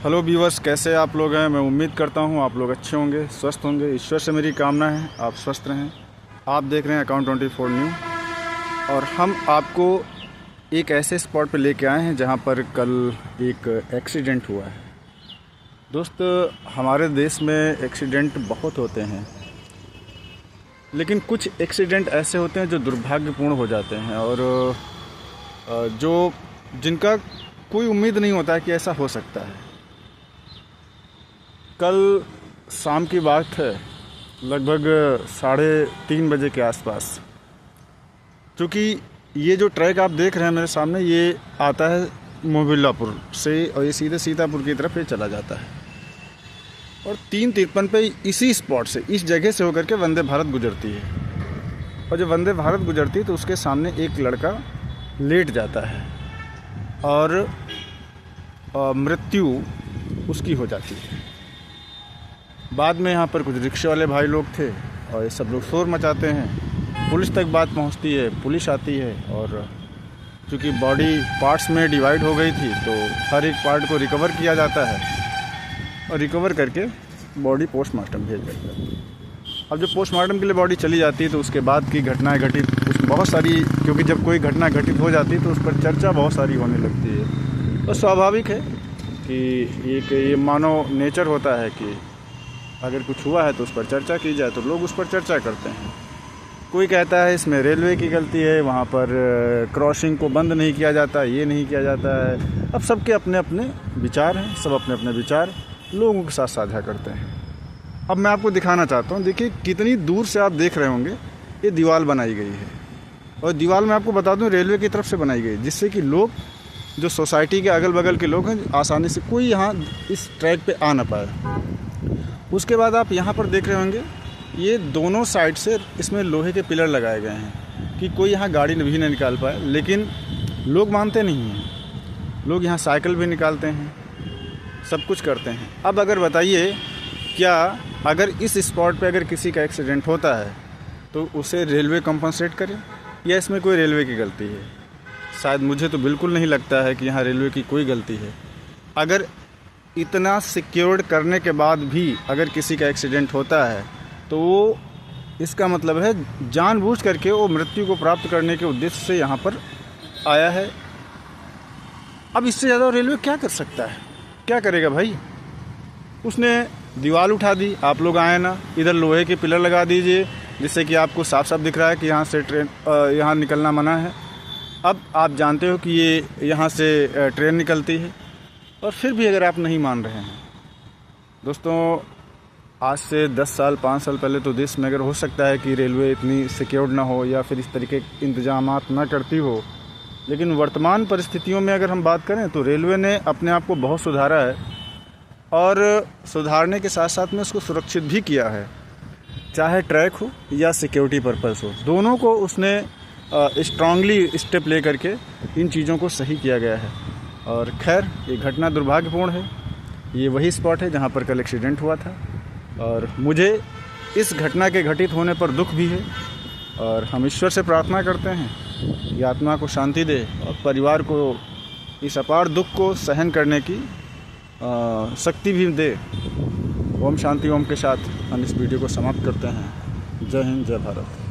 Hello viewers, कैसे आप लोग हैं। मैं उम्मीद करता हूं आप लोग अच्छे होंगे, स्वस्थ होंगे। ईश्वर से मेरी कामना है आप स्वस्थ रहें। आप देख रहे हैं अकाउंट 24 न्यू और हम आपको एक ऐसे स्पॉट पे लेके आए हैं जहां पर कल एक एक्सीडेंट हुआ है। दोस्त, हमारे देश में एक्सीडेंट बहुत होते हैं, लेकिन कुछ एक्सीडेंट ऐसे होते हैं जो दुर्भाग्यपूर्ण हो जाते हैं और जो जिनका कोई उम्मीद नहीं होता है कि ऐसा हो सकता है। कल शाम की बात है, लगभग 3:30 बजे के आसपास। क्योंकि ये जो ट्रैक आप देख रहे हैं मेरे सामने, ये आता है मोबिल्लापुर से और ये सीधे सीतापुर की तरफ ये चला जाता है और 3:53 पे इसी स्पॉट से, इस जगह से होकर के वंदे भारत गुजरती है। और जब वंदे भारत गुजरती है तो उसके सामने एक लड़का लेट जाता है और मृत्यु उसकी हो जाती है। बाद में यहाँ पर कुछ रिक्शे वाले भाई लोग थे और ये सब लोग शोर मचाते हैं। पुलिस तक बात पहुँचती है, पुलिस आती है और चूँकि बॉडी पार्ट्स में डिवाइड हो गई थी तो हर एक पार्ट को रिकवर किया जाता है और रिकवर करके बॉडी पोस्टमार्टम भेज जाता है। अब जब पोस्टमार्टम के लिए बॉडी चली जाती है तो उसके बाद की घटनाएं घटित बहुत सारी, क्योंकि जब कोई घटना घटित हो जाती है तो उस पर चर्चा बहुत सारी होने लगती है। तो स्वाभाविक है कि ये मानव नेचर होता है कि अगर कुछ हुआ है तो उस पर चर्चा की जाए, तो लोग उस पर चर्चा करते हैं। कोई कहता है इसमें रेलवे की गलती है, वहाँ पर क्रॉसिंग को बंद नहीं किया जाता, ये नहीं किया जाता है। अब सबके अपने अपने विचार हैं, सब अपने अपने विचार लोगों के साथ साझा करते हैं। अब मैं आपको दिखाना चाहता हूँ, देखिए कितनी दूर से आप देख रहे होंगे ये दीवार बनाई गई है और दीवार मैं आपको बता दूँ रेलवे की तरफ से बनाई गई, जिससे कि लोग जो सोसाइटी के अगल बगल के लोग हैं आसानी से कोई यहाँ इस ट्रैक पे आ ना पाए। उसके बाद आप यहाँ पर देख रहे होंगे ये दोनों साइड से इसमें लोहे के पिलर लगाए गए हैं कि कोई यहाँ गाड़ी भी नहीं निकाल पाए, लेकिन लोग मानते नहीं हैं। लोग यहाँ साइकिल भी निकालते हैं, सब कुछ करते हैं। अब अगर बताइए, क्या अगर इस स्पॉट पे अगर किसी का एक्सीडेंट होता है तो उसे रेलवे कंपनसेट करे या इसमें कोई रेलवे की गलती है? शायद मुझे तो बिल्कुल नहीं लगता है कि यहाँ रेलवे की कोई गलती है। अगर इतना सिक्योर्ड करने के बाद भी अगर किसी का एक्सीडेंट होता है तो वो, इसका मतलब है जानबूझ करके वो मृत्यु को प्राप्त करने के उद्देश्य से यहाँ पर आया है। अब इससे ज़्यादा रेलवे क्या कर सकता है? क्या करेगा भाई? उसने दीवार उठा दी, आप लोग आए ना, इधर लोहे के पिलर लगा दीजिए जिससे कि आपको साफ साफ दिख रहा है कि यहाँ से ट्रेन यहाँ निकलना मना है। अब आप जानते हो कि ये यहाँ से ट्रेन निकलती है और फिर भी अगर आप नहीं मान रहे हैं। दोस्तों, आज से 10 साल 5 साल पहले तो देश में अगर हो सकता है कि रेलवे इतनी सिक्योर्ड ना हो या फिर इस तरीके के इंतजामात ना करती हो, लेकिन वर्तमान परिस्थितियों में अगर हम बात करें तो रेलवे ने अपने आप को बहुत सुधारा है और सुधारने के साथ साथ में उसको सुरक्षित भी किया है। चाहे ट्रैक हो या सिक्योरिटी पर्पस हो, दोनों को उसने स्ट्रांगली स्टेप ले करके इन चीज़ों को सही किया गया है। और खैर, ये घटना दुर्भाग्यपूर्ण है। ये वही स्पॉट है जहाँ पर कल एक्सीडेंट हुआ था और मुझे इस घटना के घटित होने पर दुख भी है और हम ईश्वर से प्रार्थना करते हैं कि आत्मा को शांति दे और परिवार को इस अपार दुख को सहन करने की शक्ति भी दे। ओम शांति ओम के साथ हम इस वीडियो को समाप्त करते हैं। जय हिंद, जय भारत।